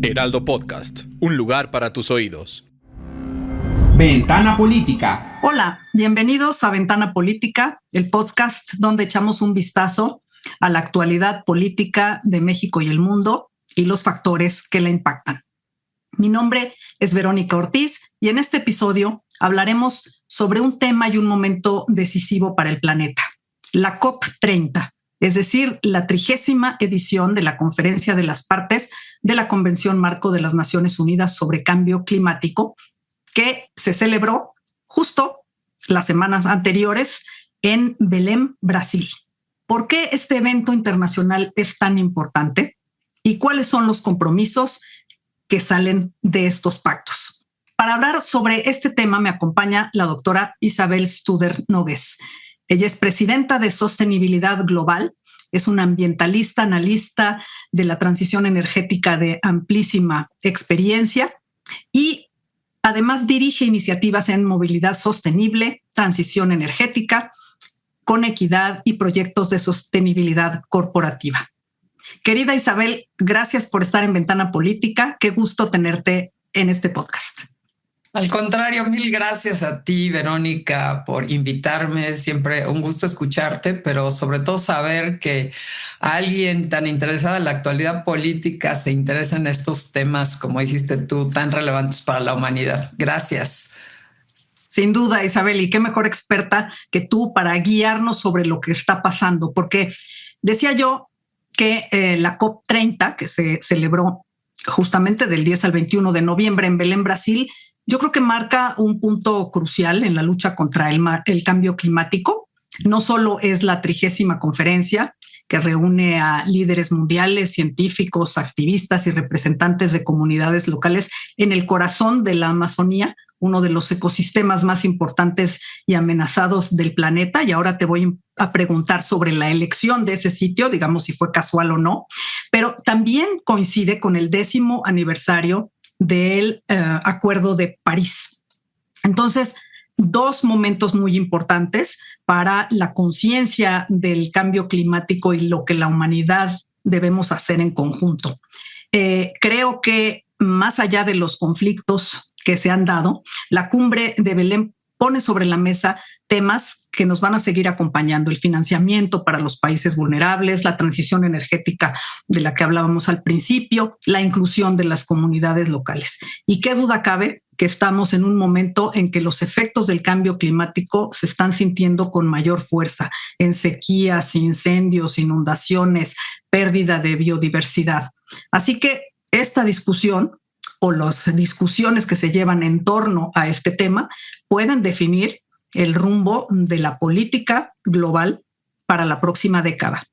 Heraldo Podcast, un lugar para tus oídos. Ventana Política. Hola, bienvenidos a Ventana Política, el podcast donde echamos un vistazo a la actualidad política de México y el mundo y los factores que la impactan. Mi nombre es Verónica Ortiz y en este episodio hablaremos sobre un tema y un momento decisivo para el planeta, la COP30, es decir, la 30ª edición de la Conferencia de las Partes de la Convención Marco de las Naciones Unidas sobre Cambio Climático, que se celebró justo las semanas anteriores en Belém, Brasil. ¿Por qué este evento internacional es tan importante? ¿Y cuáles son los compromisos que salen de estos pactos? Para hablar sobre este tema me acompaña la doctora Isabel Studer Nogués. Ella es presidenta de Sostenibilidad Global, es una ambientalista, analista de la transición energética de amplísima experiencia y además dirige iniciativas en movilidad sostenible, transición energética, con equidad y proyectos de sostenibilidad corporativa. Querida Isabel, gracias por estar en Ventana Política. Qué gusto tenerte en este podcast. Al contrario, mil gracias a ti, Verónica, por invitarme. Siempre un gusto escucharte, pero sobre todo saber que alguien tan interesado en la actualidad política se interesa en estos temas, como dijiste tú, tan relevantes para la humanidad. Gracias. Sin duda, Isabel, y qué mejor experta que tú para guiarnos sobre lo que está pasando, porque decía yo que la COP30, que se celebró justamente del 10 al 21 de noviembre en Belém, Brasil, yo creo que marca un punto crucial en la lucha contra el cambio climático. No solo es la 30ª conferencia que reúne a líderes mundiales, científicos, activistas y representantes de comunidades locales en el corazón de la Amazonía, uno de los ecosistemas más importantes y amenazados del planeta. Y ahora te voy a preguntar sobre la elección de ese sitio, digamos si fue casual o no, pero también coincide con el 10º aniversario del Acuerdo de París. Entonces, dos momentos muy importantes para la conciencia del cambio climático y lo que la humanidad debemos hacer en conjunto. Creo que más allá de los conflictos que se han dado, la cumbre de Belém pone sobre la mesa temas que nos van a seguir acompañando: el financiamiento para los países vulnerables, la transición energética de la que hablábamos al principio, la inclusión de las comunidades locales. Y qué duda cabe que estamos en un momento en que los efectos del cambio climático se están sintiendo con mayor fuerza en sequías, incendios, inundaciones, pérdida de biodiversidad. Así que esta discusión o las discusiones que se llevan en torno a este tema pueden definir el rumbo de la política global para la próxima década.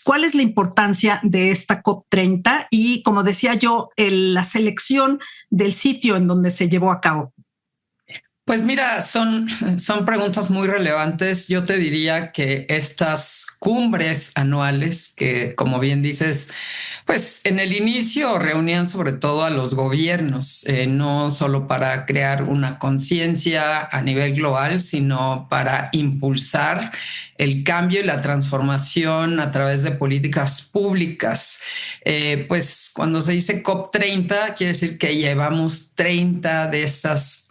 ¿Cuál es la importancia de esta COP30? Y como decía yo, la selección del sitio en donde se llevó a cabo. Pues mira, son preguntas muy relevantes. Yo te diría que estas cumbres anuales, que como bien dices, pues en el inicio reunían sobre todo a los gobiernos, no solo para crear una conciencia a nivel global, sino para impulsar el cambio y la transformación a través de políticas públicas. Pues cuando se dice COP30, quiere decir que llevamos 30 de esas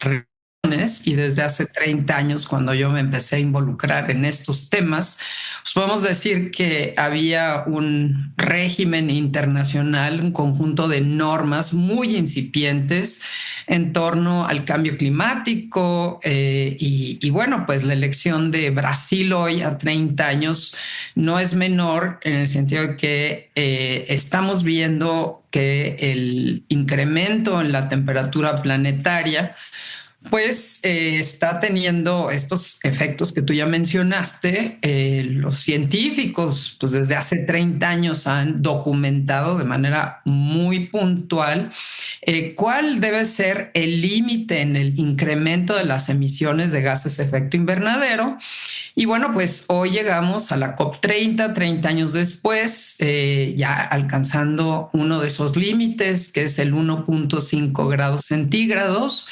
y desde hace 30 años, cuando yo me empecé a involucrar en estos temas, pues podemos decir que había un régimen internacional, un conjunto de normas muy incipientes en torno al cambio climático y bueno, pues la elección de Brasil hoy a 30 años no es menor en el sentido de que estamos viendo que el incremento en la temperatura planetaria pues está teniendo estos efectos que tú ya mencionaste. Los científicos, pues desde hace 30 años han documentado de manera muy puntual cuál debe ser el límite en el incremento de las emisiones de gases de efecto invernadero. Y bueno, pues hoy llegamos a la COP30, 30 años después, ya alcanzando uno de esos límites, que es el 1.5 grados centígrados.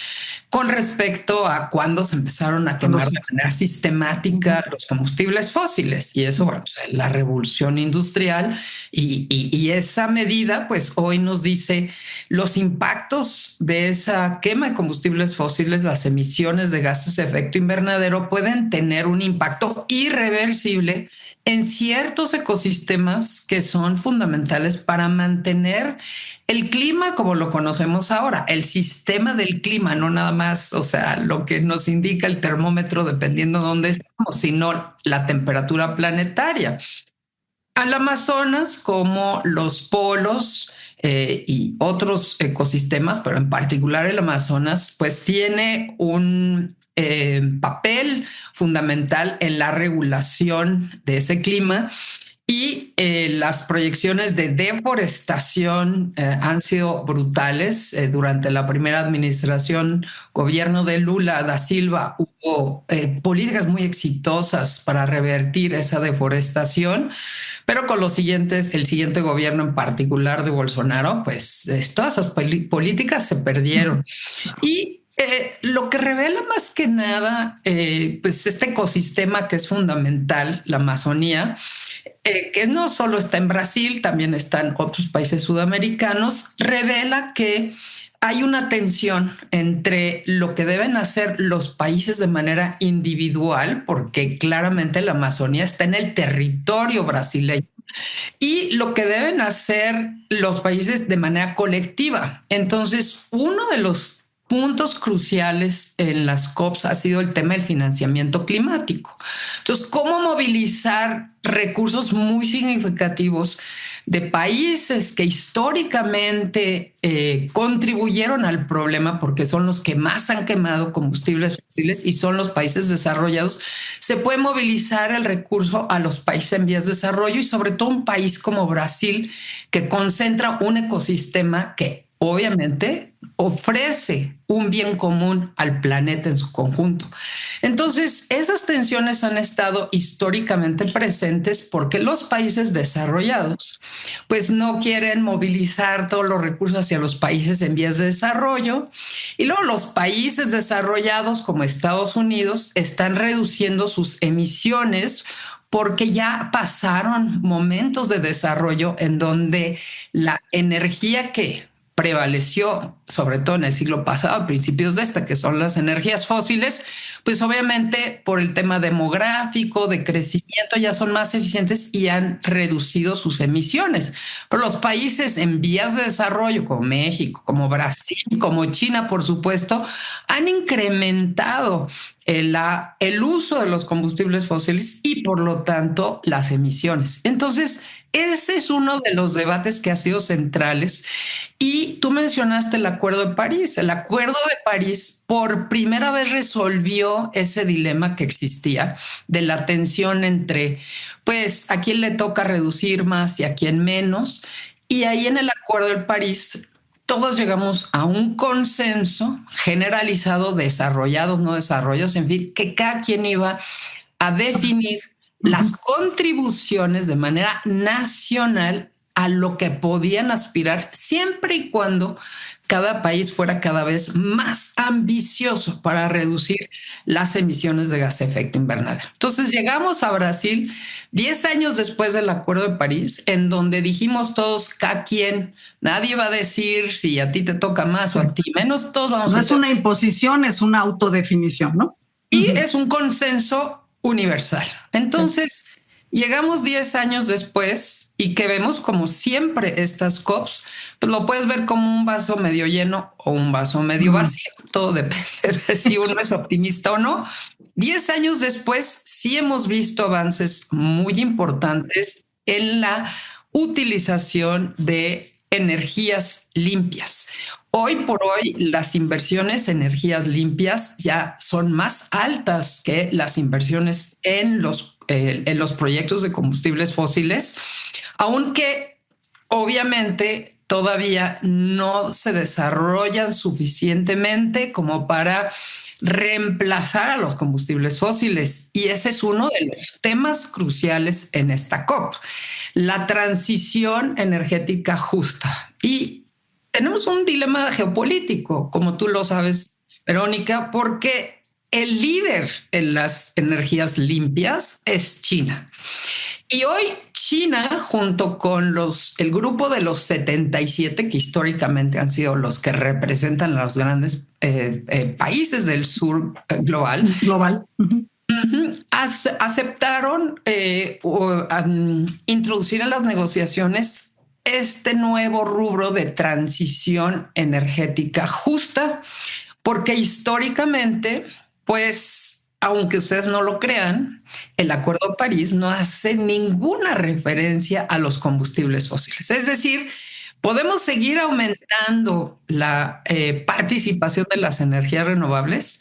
con respecto a cuando se empezaron a quemar de manera sistemática los combustibles fósiles. Y eso, bueno, pues, la revolución industrial y esa medida, pues hoy nos dice los impactos de esa quema de combustibles fósiles, las emisiones de gases de efecto invernadero pueden tener un impacto irreversible en ciertos ecosistemas que son fundamentales para mantener el clima como lo conocemos ahora, el sistema del clima, no nada más, o sea, lo que nos indica el termómetro dependiendo de dónde estamos, sino la temperatura planetaria. Al Amazonas, como los polos y otros ecosistemas, pero en particular el Amazonas, pues tiene un papel fundamental en la regulación de ese clima. Y las proyecciones de deforestación han sido brutales. Durante la primera administración, gobierno de Lula da Silva, hubo políticas muy exitosas para revertir esa deforestación, pero con el siguiente gobierno, en particular de Bolsonaro, pues todas esas políticas se perdieron. Y lo que revela más que nada, pues este ecosistema que es fundamental, la Amazonía, que no solo está en Brasil, también está en otros países sudamericanos, revela que hay una tensión entre lo que deben hacer los países de manera individual, porque claramente la Amazonía está en el territorio brasileño, y lo que deben hacer los países de manera colectiva. Entonces, uno de los puntos cruciales en las COPs ha sido el tema del financiamiento climático. Entonces, ¿cómo movilizar recursos muy significativos de países que históricamente contribuyeron al problema porque son los que más han quemado combustibles fósiles y son los países desarrollados? Se puede movilizar el recurso a los países en vías de desarrollo y sobre todo un país como Brasil, que concentra un ecosistema que obviamente ofrece un bien común al planeta en su conjunto. Entonces, esas tensiones han estado históricamente presentes porque los países desarrollados pues no quieren movilizar todos los recursos hacia los países en vías de desarrollo, y luego los países desarrollados como Estados Unidos están reduciendo sus emisiones porque ya pasaron momentos de desarrollo en donde la energía que prevaleció, sobre todo en el siglo pasado, a principios de que son las energías fósiles, pues obviamente por el tema demográfico, de crecimiento, ya son más eficientes y han reducido sus emisiones. Pero los países en vías de desarrollo, como México, como Brasil, como China, por supuesto, han incrementado el uso de los combustibles fósiles y por lo tanto las emisiones. Entonces, ese es uno de los debates que ha sido centrales. Y tú mencionaste el Acuerdo de París. El Acuerdo de París por primera vez resolvió ese dilema que existía de la tensión entre, pues, a quién le toca reducir más y a quién menos. Y ahí en el Acuerdo de París todos llegamos a un consenso generalizado, desarrollados, no desarrollados, en fin, que cada quien iba a definir las contribuciones de manera nacional a lo que podían aspirar, siempre y cuando cada país fuera cada vez más ambicioso para reducir las emisiones de gas de efecto invernadero. Entonces llegamos a Brasil 10 años después del Acuerdo de París, en donde dijimos todos, cada quien, nadie va a decir si a ti te toca más o a ti menos, todos vamos a... No es una imposición, es una autodefinición, ¿no? Y es un consenso universal. Entonces, llegamos 10 años después y que vemos, como siempre, estas COPs, pues lo puedes ver como un vaso medio lleno o un vaso medio vacío. Todo depende de si uno es optimista o no. 10 años después, sí hemos visto avances muy importantes en la utilización de energías limpias. Hoy por hoy, las inversiones en energías limpias ya son más altas que las inversiones en los proyectos de combustibles fósiles, aunque obviamente todavía no se desarrollan suficientemente como para reemplazar a los combustibles fósiles. Y ese es uno de los temas cruciales en esta COP, la transición energética justa. Y tenemos un dilema geopolítico, como tú lo sabes Verónica, porque el líder en las energías limpias es China. Y hoy China, junto con el grupo de los 77, que históricamente han sido los que representan a los grandes países del sur global, aceptaron introducir en las negociaciones este nuevo rubro de transición energética justa, porque históricamente, pues, aunque ustedes no lo crean, el Acuerdo de París no hace ninguna referencia a los combustibles fósiles. Es decir, podemos seguir aumentando la participación de las energías renovables,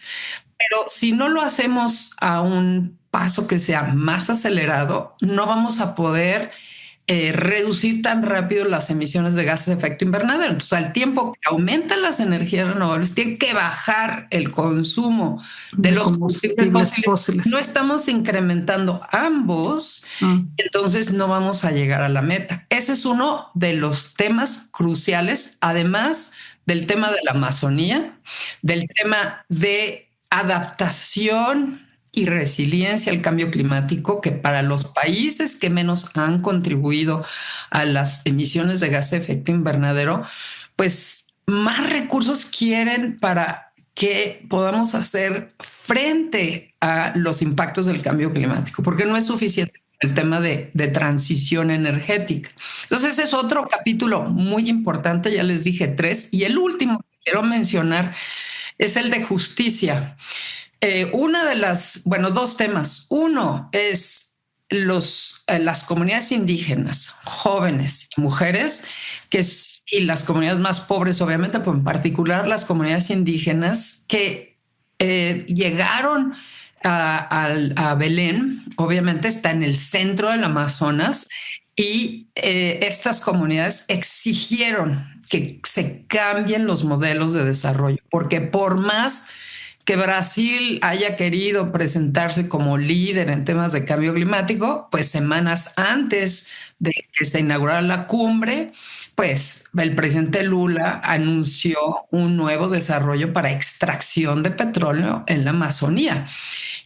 pero si no lo hacemos a un paso que sea más acelerado, no vamos a poder reducir tan rápido las emisiones de gases de efecto invernadero. Entonces, al tiempo que aumentan las energías renovables, tiene que bajar el consumo de los combustibles fósiles. No estamos incrementando ambos, entonces no vamos a llegar a la meta. Ese es uno de los temas cruciales, además del tema de la Amazonía, del tema de adaptación y resiliencia al cambio climático, que para los países que menos han contribuido a las emisiones de gas de efecto invernadero, pues más recursos quieren para que podamos hacer frente a los impactos del cambio climático, porque no es suficiente el tema de transición energética. Entonces es otro capítulo muy importante, ya les dije 3, y el último que quiero mencionar es el de justicia. Dos temas. Uno es las comunidades indígenas, jóvenes y mujeres, y las comunidades más pobres, obviamente, pero en particular las comunidades indígenas que llegaron a Belén, obviamente está en el centro del Amazonas, y estas comunidades exigieron que se cambien los modelos de desarrollo, porque por más que Brasil haya querido presentarse como líder en temas de cambio climático, pues semanas antes de que se inaugurara la cumbre, pues el presidente Lula anunció un nuevo desarrollo para extracción de petróleo en la Amazonía.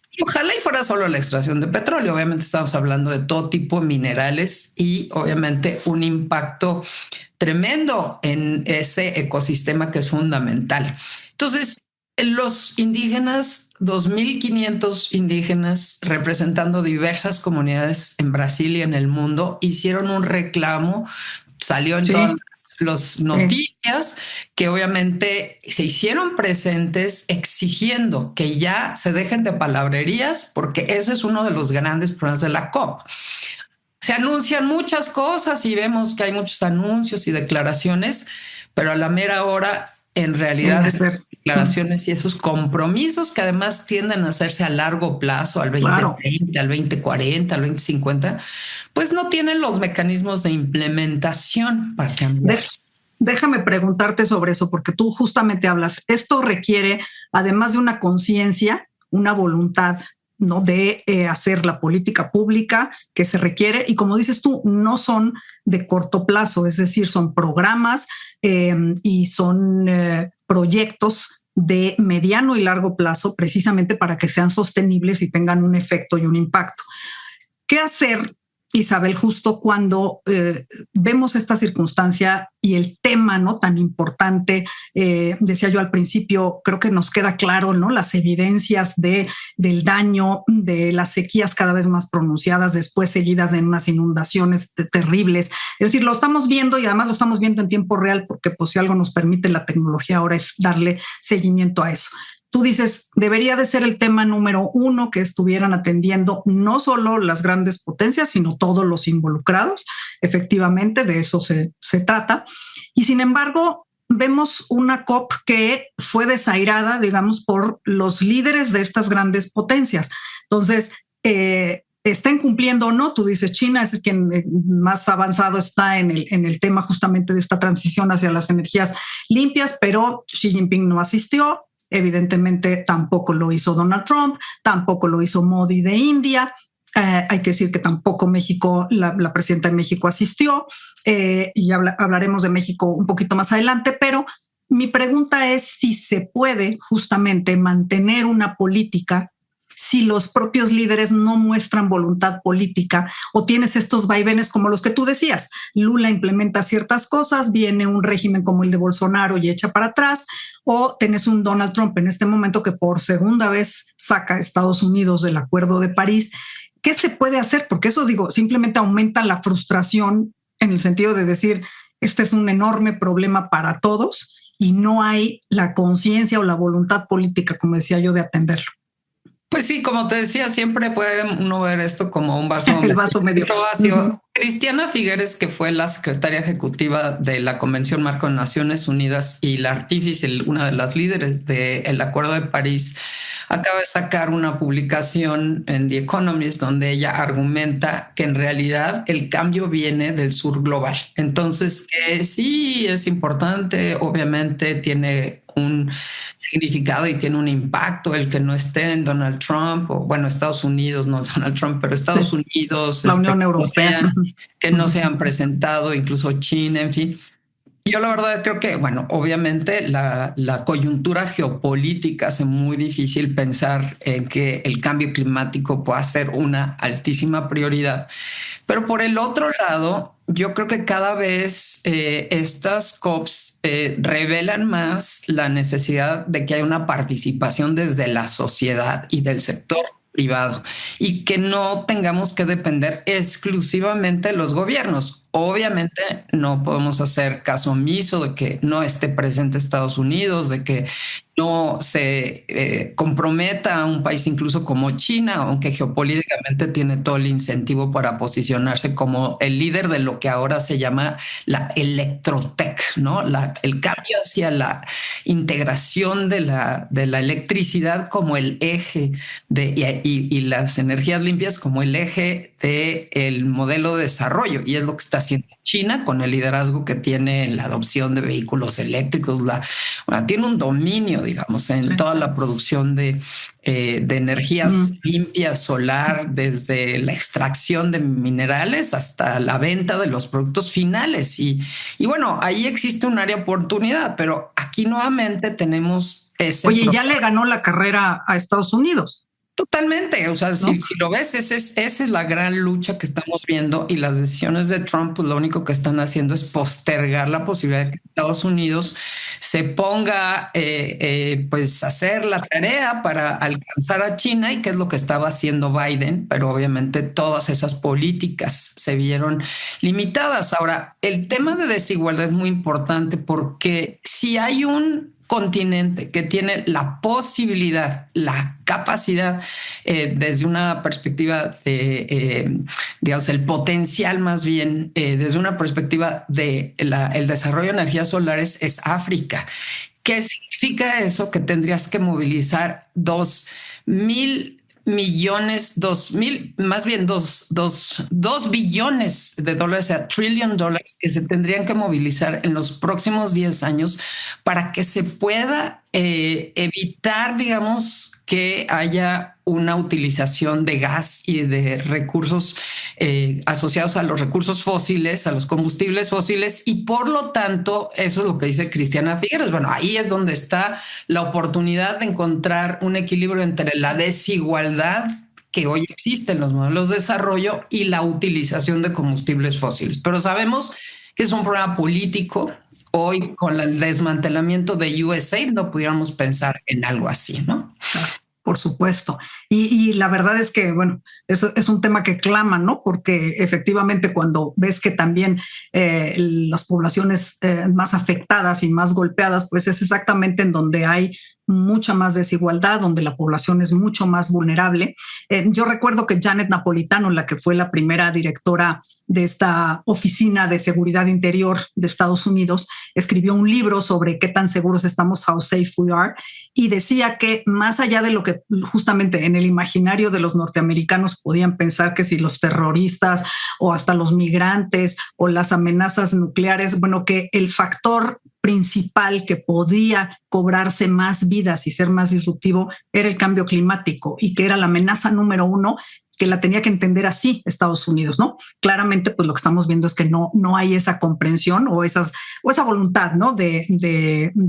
Y ojalá y fuera solo la extracción de petróleo. Obviamente estamos hablando de todo tipo de minerales y obviamente un impacto tremendo en ese ecosistema que es fundamental. Entonces, los indígenas, 2.500 indígenas representando diversas comunidades en Brasil y en el mundo, hicieron un reclamo, salió en todas las noticias, que obviamente se hicieron presentes exigiendo que ya se dejen de palabrerías, porque ese es uno de los grandes problemas de la COP. Se anuncian muchas cosas y vemos que hay muchos anuncios y declaraciones, pero a la mera hora, en realidad, esas declaraciones y esos compromisos que además tienden a hacerse a largo plazo, al 2030, al 2040, al 2050, pues no tienen los mecanismos de implementación para cambiar. Déjame preguntarte sobre eso, porque tú justamente hablas. Esto requiere, además de una conciencia, una voluntad, ¿no?, de hacer la política pública que se requiere, y como dices tú, no son de corto plazo, es decir, son programas y son proyectos de mediano y largo plazo, precisamente para que sean sostenibles y tengan un efecto y un impacto. ¿Qué hacer, Isabel, justo cuando vemos esta circunstancia y el tema, ¿no?, tan importante? Decía yo al principio, creo que nos queda claro, ¿no?, las evidencias del daño, de las sequías cada vez más pronunciadas, después seguidas de unas inundaciones terribles. Es decir, lo estamos viendo, y además lo estamos viendo en tiempo real, porque pues si algo nos permite la tecnología ahora es darle seguimiento a eso. Tú dices, debería de ser el tema número 1 que estuvieran atendiendo no solo las grandes potencias, sino todos los involucrados. Efectivamente, de eso se trata. Y sin embargo, vemos una COP que fue desairada, digamos, por los líderes de estas grandes potencias. Entonces, estén cumpliendo o no, tú dices, China es quien más avanzado está en el tema justamente de esta transición hacia las energías limpias, pero Xi Jinping no asistió. Evidentemente tampoco lo hizo Donald Trump, tampoco lo hizo Modi de India. Hay que decir que tampoco México, la presidenta de México asistió, y hablaremos de México un poquito más adelante, pero mi pregunta es si se puede justamente mantener una política si los propios líderes no muestran voluntad política o tienes estos vaivenes como los que tú decías. Lula implementa ciertas cosas, viene un régimen como el de Bolsonaro y echa para atrás, o tenés un Donald Trump en este momento que por segunda vez saca a Estados Unidos del Acuerdo de París. ¿Qué se puede hacer? Porque eso, digo, simplemente aumenta la frustración en el sentido de decir, este es un enorme problema para todos y no hay la conciencia o la voluntad política, como decía yo, de atenderlo. Pues sí, como te decía, siempre puede uno ver esto como un vaso, el vaso medio vacío. Uh-huh. Cristiana Figueres, que fue la secretaria ejecutiva de la Convención Marco de Naciones Unidas y la artífice, una de las líderes del Acuerdo de París, acaba de sacar una publicación en The Economist donde ella argumenta que en realidad el cambio viene del sur global. Entonces, que sí es importante, obviamente tiene un significado y tiene un impacto el que no esté en Donald Trump o bueno, Estados Unidos, no Donald Trump, pero Estados Unidos, la Unión Europea, que no se han presentado, incluso China, en fin. Yo la verdad creo que, bueno, obviamente la coyuntura geopolítica hace muy difícil pensar en que el cambio climático pueda ser una altísima prioridad. Pero por el otro lado, yo creo que cada vez estas COPs revelan más la necesidad de que haya una participación desde la sociedad y del sector privado y que no tengamos que depender exclusivamente de los gobiernos. Obviamente no podemos hacer caso omiso de que no esté presente Estados Unidos, de que no se comprometa a un país incluso como China, aunque geopolíticamente tiene todo el incentivo para posicionarse como el líder de lo que ahora se llama la electrotech, ¿no? El cambio hacia la integración de la electricidad como el eje y las energías limpias como el eje del modelo de desarrollo, y es lo que está haciendo China con el liderazgo que tiene en la adopción de vehículos eléctricos. Tiene un dominio, digamos, en toda la producción de energías limpias, solar, desde la extracción de minerales hasta la venta de los productos finales. Y bueno, ahí existe un área de oportunidad, pero aquí nuevamente tenemos ese... Oye, ya le ganó la carrera a Estados Unidos. Totalmente. O sea, ¿no? si lo ves, esa es la gran lucha que estamos viendo, y las decisiones de Trump, pues lo único que están haciendo es postergar la posibilidad de que Estados Unidos se ponga pues a hacer la tarea para alcanzar a China, y que es lo que estaba haciendo Biden, pero obviamente todas esas políticas se vieron limitadas. Ahora, el tema de desigualdad es muy importante porque si hay un continente que tiene la posibilidad, la capacidad, desde una perspectiva de, digamos, el potencial más bien, desde una perspectiva de el desarrollo de energías solares, es África. ¿Qué significa eso? Que tendrías que movilizar 2.000 millones, 2 billones de dólares, o sea, $1 trillion, que se tendrían que movilizar en los próximos 10 años para que se pueda evitar, digamos, que haya una utilización de gas y de recursos asociados a los recursos fósiles, a los combustibles fósiles, y por lo tanto, eso es lo que dice Cristiana Figueres. Bueno, ahí es donde está la oportunidad de encontrar un equilibrio entre la desigualdad que hoy existe en los modelos de desarrollo y la utilización de combustibles fósiles. Pero sabemos que es un problema político. Hoy, con el desmantelamiento de USAID, no pudiéramos pensar en algo así, ¿no? Por supuesto. Y la verdad es que, bueno, eso es un tema que clama, ¿no? Porque efectivamente cuando ves que también las poblaciones más afectadas y más golpeadas, pues es exactamente en donde hay mucha más desigualdad, donde la población es mucho más vulnerable. Yo recuerdo que Janet Napolitano, la que fue la primera directora de esta Oficina de Seguridad Interior de Estados Unidos, escribió un libro sobre qué tan seguros estamos, How Safe We Are, y decía que más allá de lo que justamente en el imaginario de los norteamericanos podían pensar, que si los terroristas o hasta los migrantes o las amenazas nucleares, bueno, que el factor principal que podría cobrarse más vidas y ser más disruptivo era el cambio climático, y que era la amenaza número 1, que la tenía que entender así Estados Unidos, ¿no? Claramente, pues lo que estamos viendo es que no hay esa comprensión o esa voluntad, ¿no? De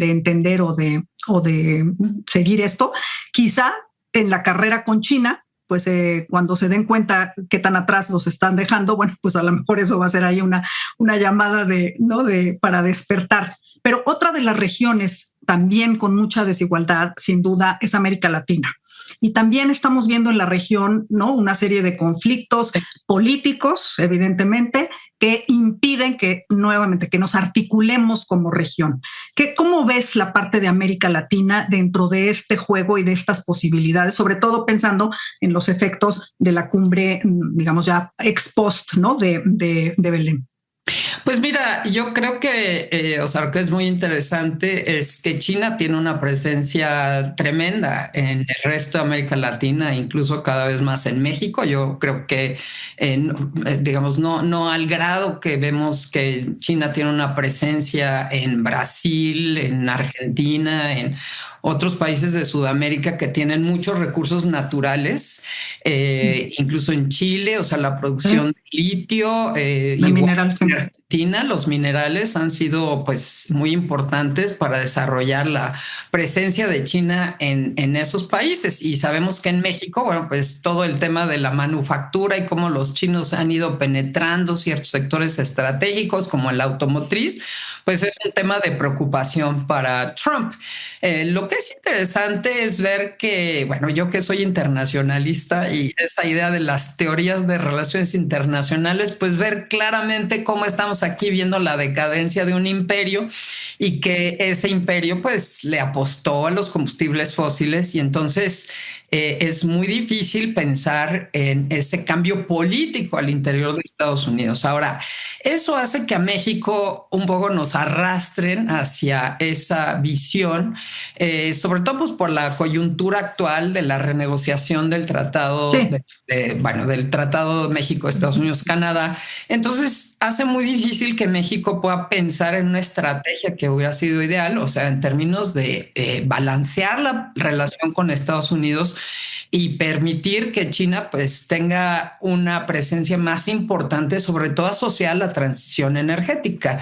entender o de seguir esto. Quizá en la carrera con China, pues cuando se den cuenta qué tan atrás los están dejando, bueno, pues a lo mejor eso va a ser ahí una llamada para despertar. Pero otra de las regiones también con mucha desigualdad, sin duda, es América Latina. Y también estamos viendo en la región, ¿no?, una serie de conflictos políticos, evidentemente, que impiden que nos articulemos como región. ¿Cómo ves la parte de América Latina dentro de este juego y de estas posibilidades, sobre todo pensando en los efectos de la cumbre, digamos ya ex post, ¿no?, de Belén? Pues mira, yo creo que, lo que es muy interesante es que China tiene una presencia tremenda en el resto de América Latina, incluso cada vez más en México. Yo creo que, digamos, no al grado que vemos que China tiene una presencia en Brasil, en Argentina, en otros países de Sudamérica que tienen muchos recursos naturales, incluso en Chile, la producción de litio, de mineral. en Argentina, los minerales han sido pues muy importantes para desarrollar la presencia de China en esos países. Y sabemos que en México, bueno, pues todo el tema de la manufactura y cómo los chinos han ido penetrando ciertos sectores estratégicos como el automotriz, pues es un tema de preocupación para Trump. Lo que es interesante es ver que, bueno, yo que soy internacionalista y esa idea de las teorías de relaciones internacionales, pues ver claramente cómo estamos aquí viendo la decadencia de un imperio y que ese imperio pues le apostó a los combustibles fósiles y entonces es muy difícil pensar en ese cambio político al interior de Estados Unidos. Ahora, eso hace que a México un poco nos arrastren hacia esa visión, sobre todo pues, por la coyuntura actual de la renegociación del tratado, sí, del tratado México, Estados Unidos, Canadá. Entonces hace muy difícil que México pueda pensar en una estrategia que hubiera sido ideal, en términos de balancear la relación con Estados Unidos y permitir que China pues tenga una presencia más importante, sobre todo asociada a la transición energética.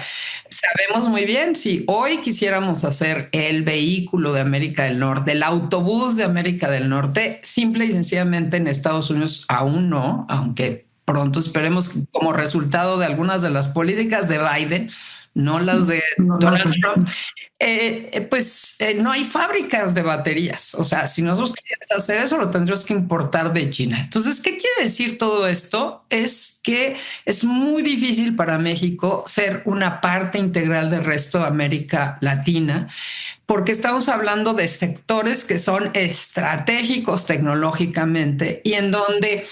Sabemos muy bien, si hoy quisiéramos hacer el vehículo de América del Norte, el autobús de América del Norte, simple y sencillamente en Estados Unidos aún no, aunque pronto esperemos como resultado de algunas de las políticas de Biden, no las de Donald Trump, no hay fábricas de baterías. Si nosotros queremos hacer eso, lo tendríamos que importar de China. Entonces, ¿qué quiere decir todo esto? Es que es muy difícil para México ser una parte integral del resto de América Latina, porque estamos hablando de sectores que son estratégicos tecnológicamente y en donde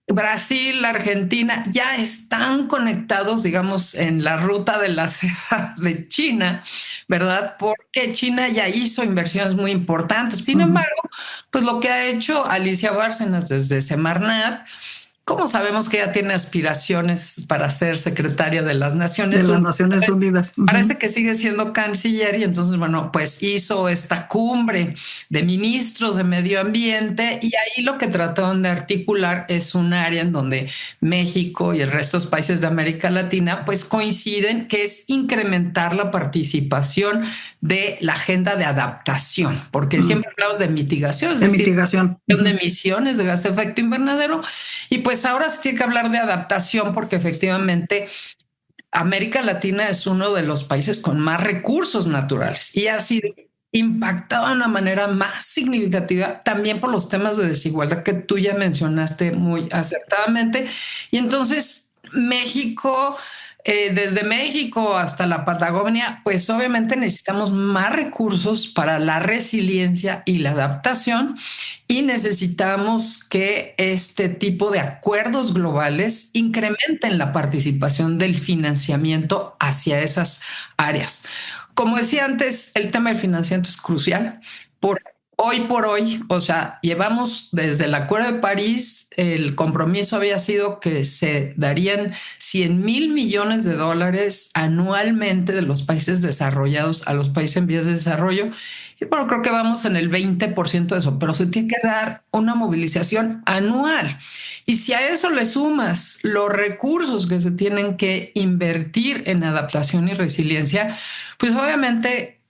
Brasil, Argentina ya están conectados, digamos, en la ruta de la seda de China, ¿verdad? Porque China ya hizo inversiones muy importantes. Sin embargo, pues lo que ha hecho Alicia Bárcenas desde Semarnat, ¿cómo sabemos que ella tiene aspiraciones para ser secretaria de las Naciones Unidas? De las Naciones Unidas. Parece que sigue siendo canciller y entonces, bueno, pues hizo esta cumbre de ministros de medio ambiente y ahí lo que trataron de articular es un área en donde México y el resto de los países de América Latina pues coinciden, que es incrementar la participación de la agenda de adaptación, porque siempre hablamos de mitigación, de emisiones de gas de efecto invernadero. Y pues ahora se tiene que hablar de adaptación porque efectivamente América Latina es uno de los países con más recursos naturales y ha sido impactado de una manera más significativa también por los temas de desigualdad que tú ya mencionaste muy acertadamente. Y entonces México, desde México hasta la Patagonia, pues obviamente necesitamos más recursos para la resiliencia y la adaptación y necesitamos que este tipo de acuerdos globales incrementen la participación del financiamiento hacia esas áreas. Como decía antes, el tema del financiamiento es crucial. hoy por hoy, o sea, llevamos desde el Acuerdo de París, el compromiso había sido que se darían 100,000 millones de dólares anualmente de los países desarrollados a los países en vías de desarrollo. Y bueno, creo que vamos en el 20% de eso, pero se tiene que dar una movilización anual. Y si a eso le sumas los recursos que se tienen que invertir en adaptación y resiliencia, pues obviamente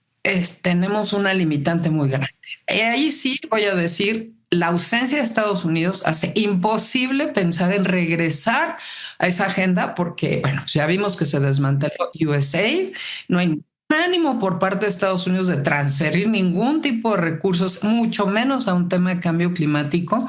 tenemos una limitante muy grande. Y ahí sí voy a decir, la ausencia de Estados Unidos hace imposible pensar en regresar a esa agenda porque, bueno, ya vimos que se desmanteló USAID, no hay ánimo por parte de Estados Unidos de transferir ningún tipo de recursos, mucho menos a un tema de cambio climático.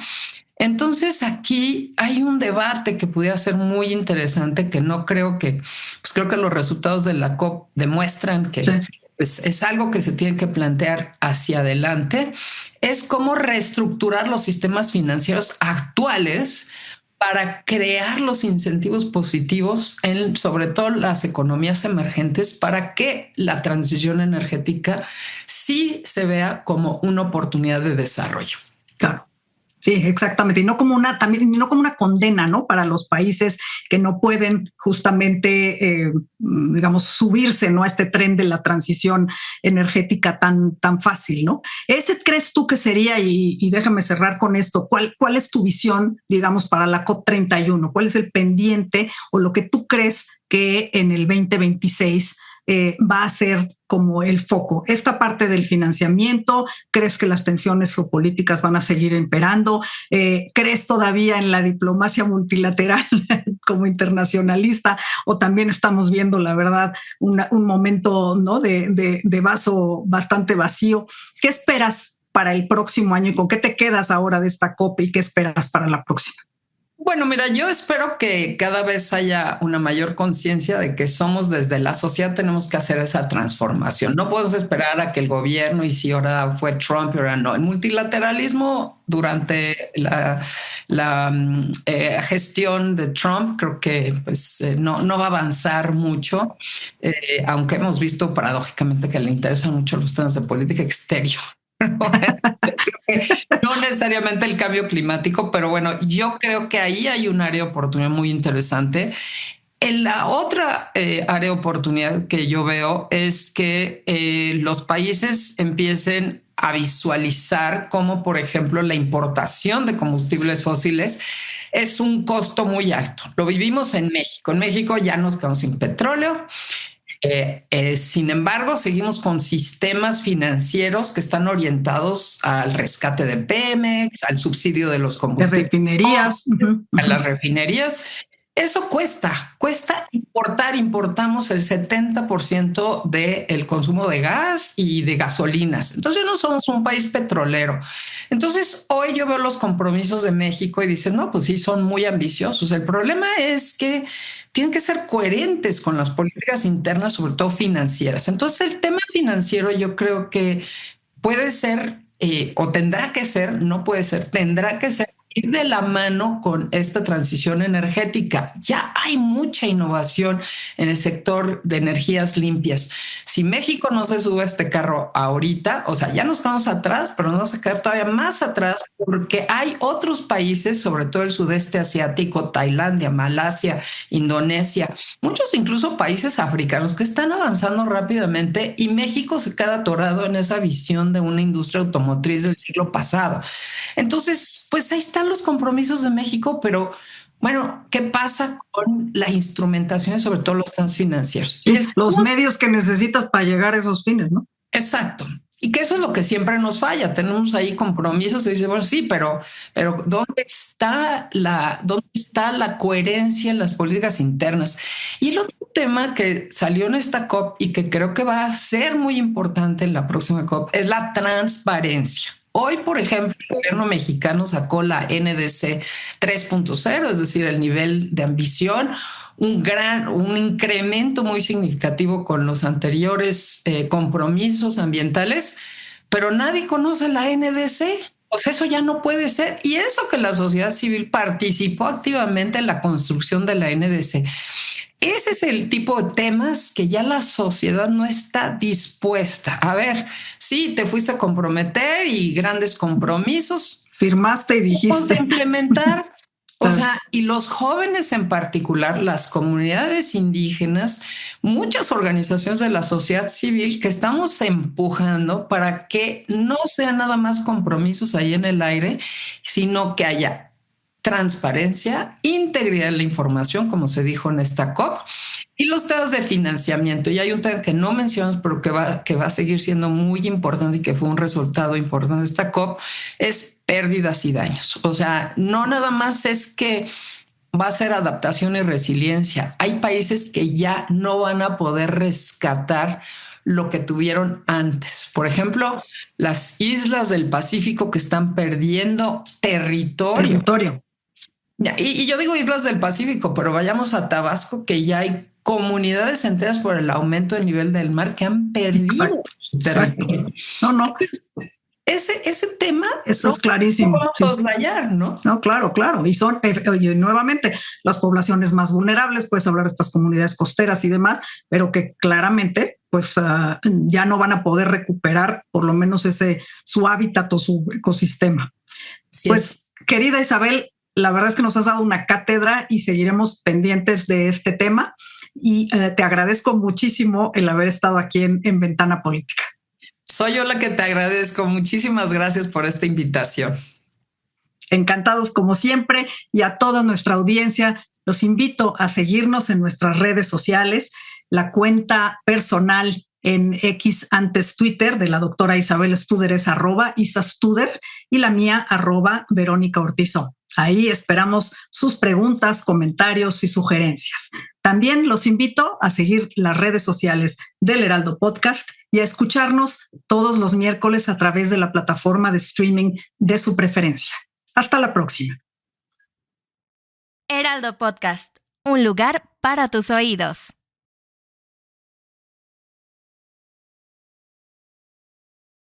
Entonces aquí hay un debate que pudiera ser muy interesante, que no creo que, pues creo que los resultados de la COP demuestran que sí, pues es algo que se tiene que plantear hacia adelante, es cómo reestructurar los sistemas financieros actuales para crear los incentivos positivos en sobre todo las economías emergentes para que la transición energética sí se vea como una oportunidad de desarrollo. Claro. Sí, exactamente. Y no como una condena, ¿no? Para los países que no pueden justamente, digamos, subirse, ¿no? A este tren de la transición energética tan fácil, ¿no? ¿Ese crees tú que sería, y déjame cerrar con esto, cuál es tu visión, digamos, para la COP31? ¿Cuál es el pendiente o lo que tú crees que en el 2026 va a ser como el foco? Esta parte del financiamiento, ¿crees que las tensiones geopolíticas van a seguir imperando? ¿Crees todavía en la diplomacia multilateral como internacionalista? ¿O también estamos viendo, la verdad, un momento, ¿no? de vaso bastante vacío? ¿Qué esperas para el próximo año y con qué te quedas ahora de esta COP y qué esperas para la próxima? Bueno, mira, yo espero que cada vez haya una mayor conciencia de que somos desde la sociedad, tenemos que hacer esa transformación. No podemos esperar a que el gobierno, y si ahora fue Trump y ahora no. El multilateralismo durante la gestión de Trump creo que pues, no va a avanzar mucho, aunque hemos visto paradójicamente que le interesan mucho los temas de política exterior. No necesariamente el cambio climático, pero bueno, yo creo que ahí hay un área de oportunidad muy interesante. En la otra área de oportunidad que yo veo es que los países empiecen a visualizar cómo, por ejemplo, la importación de combustibles fósiles es un costo muy alto. Lo vivimos en México. En México ya nos quedamos sin petróleo. Sin embargo, seguimos con sistemas financieros que están orientados al rescate de Pemex, al subsidio de los combustibles, de refinerías, a las refinerías. Eso cuesta importar. Importamos el 70% del consumo de gas y de gasolinas. Entonces no somos un país petrolero. Entonces hoy yo veo los compromisos de México y dicen, no, pues sí, son muy ambiciosos. El problema es que tienen que ser coherentes con las políticas internas, sobre todo financieras. Entonces el tema financiero yo creo que puede ser o tendrá que ser, no puede ser, tendrá que ser ir de la mano con esta transición energética. Ya hay mucha innovación en el sector de energías limpias. Si México no se sube a este carro ahorita, o sea, ya nos quedamos atrás, pero nos vamos a quedar todavía más atrás porque hay otros países, sobre todo el sudeste asiático, Tailandia, Malasia, Indonesia, muchos incluso países africanos que están avanzando rápidamente y México se queda atorado en esa visión de una industria automotriz del siglo pasado. Entonces, pues ahí están los compromisos de México, pero bueno, ¿qué pasa con la instrumentación y sobre todo los temas financieros? Y los medios que necesitas para llegar a esos fines, ¿no? Exacto. Y que eso es lo que siempre nos falla. Tenemos ahí compromisos y dice, bueno, sí, pero ¿dónde está la coherencia en las políticas internas? Y el otro tema que salió en esta COP y que creo que va a ser muy importante en la próxima COP es la transparencia. Hoy, por ejemplo, el gobierno mexicano sacó la NDC 3.0, es decir, el nivel de ambición, un incremento muy significativo con los anteriores compromisos ambientales, pero nadie conoce la NDC. Pues eso ya no puede ser. Y eso que la sociedad civil participó activamente en la construcción de la NDC. Ese es el tipo de temas que ya la sociedad no está dispuesta. A ver, sí, te fuiste a comprometer y grandes compromisos. Firmaste y dijiste. De implementar. O sea, y los jóvenes en particular, las comunidades indígenas, muchas organizaciones de la sociedad civil que estamos empujando para que no sean nada más compromisos ahí en el aire, sino que haya transparencia, integridad en la información, como se dijo en esta COP, y los temas de financiamiento. Y hay un tema que no mencionas, pero que va a seguir siendo muy importante y que fue un resultado importante de esta COP, es pérdidas y daños. O sea, no nada más es que va a ser adaptación y resiliencia. Hay países que ya no van a poder rescatar lo que tuvieron antes. Por ejemplo, las islas del Pacífico que están perdiendo territorio. Y yo digo islas del Pacífico, pero vayamos a Tabasco, que ya hay comunidades enteras por el aumento del nivel del mar que han perdido territorio. No. Ese tema eso es clarísimo. No podemos soslayar, ¿no? No, claro. Y son nuevamente las poblaciones más vulnerables, puedes hablar de estas comunidades costeras y demás, pero que claramente pues ya no van a poder recuperar por lo menos su hábitat o su ecosistema. Sí, pues, querida Isabel, la verdad es que nos has dado una cátedra y seguiremos pendientes de este tema y te agradezco muchísimo el haber estado aquí en Ventana Política. Soy yo la que te agradezco. Muchísimas gracias por esta invitación. Encantados como siempre, y a toda nuestra audiencia los invito a seguirnos en nuestras redes sociales. La cuenta personal en X, antes Twitter, de la doctora Isabel Studer es @isastuder y la mía @Verónica Ortizó. Ahí esperamos sus preguntas, comentarios y sugerencias. También los invito a seguir las redes sociales del Heraldo Podcast y a escucharnos todos los miércoles a través de la plataforma de streaming de su preferencia. Hasta la próxima. Heraldo Podcast, un lugar para tus oídos.